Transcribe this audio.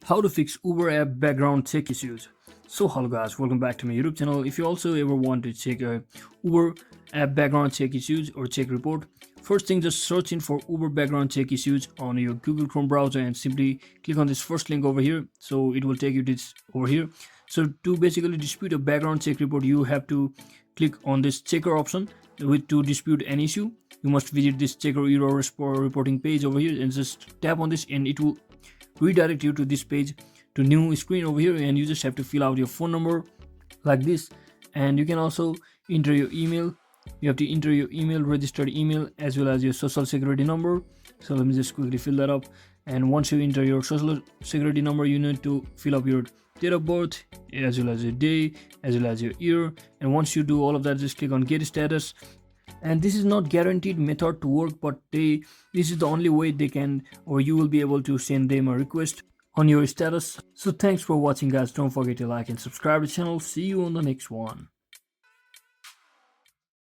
How to fix Uber app background check issues. So hello guys, welcome back to my YouTube channel. If you also ever want to check Uber app background check issues or check report, first thing just search in for Uber background check issues on your Google Chrome browser and simply click on this first link over here. So it will take you this over here. So to basically dispute a background check report, you have to click on this checker option. To dispute an issue, you must visit this checker error reporting page over here and just tap on this, and it will redirect you to this page, to new screen over here, and you just have to fill out your phone number like this. And you can also enter your email. You have to enter your email, registered email, as well as your social security number. So let me just quickly fill that up. And once you enter your social security number, you need to fill up your date of birth, as well as your day, as well as your year. And once you do all of that, just click on get status. And this is not guaranteed method to work, but this is the only way they can, or you will be able to send them a request on your status. So thanks for watching guys. Don't forget to like and subscribe to the channel. See you on the next one.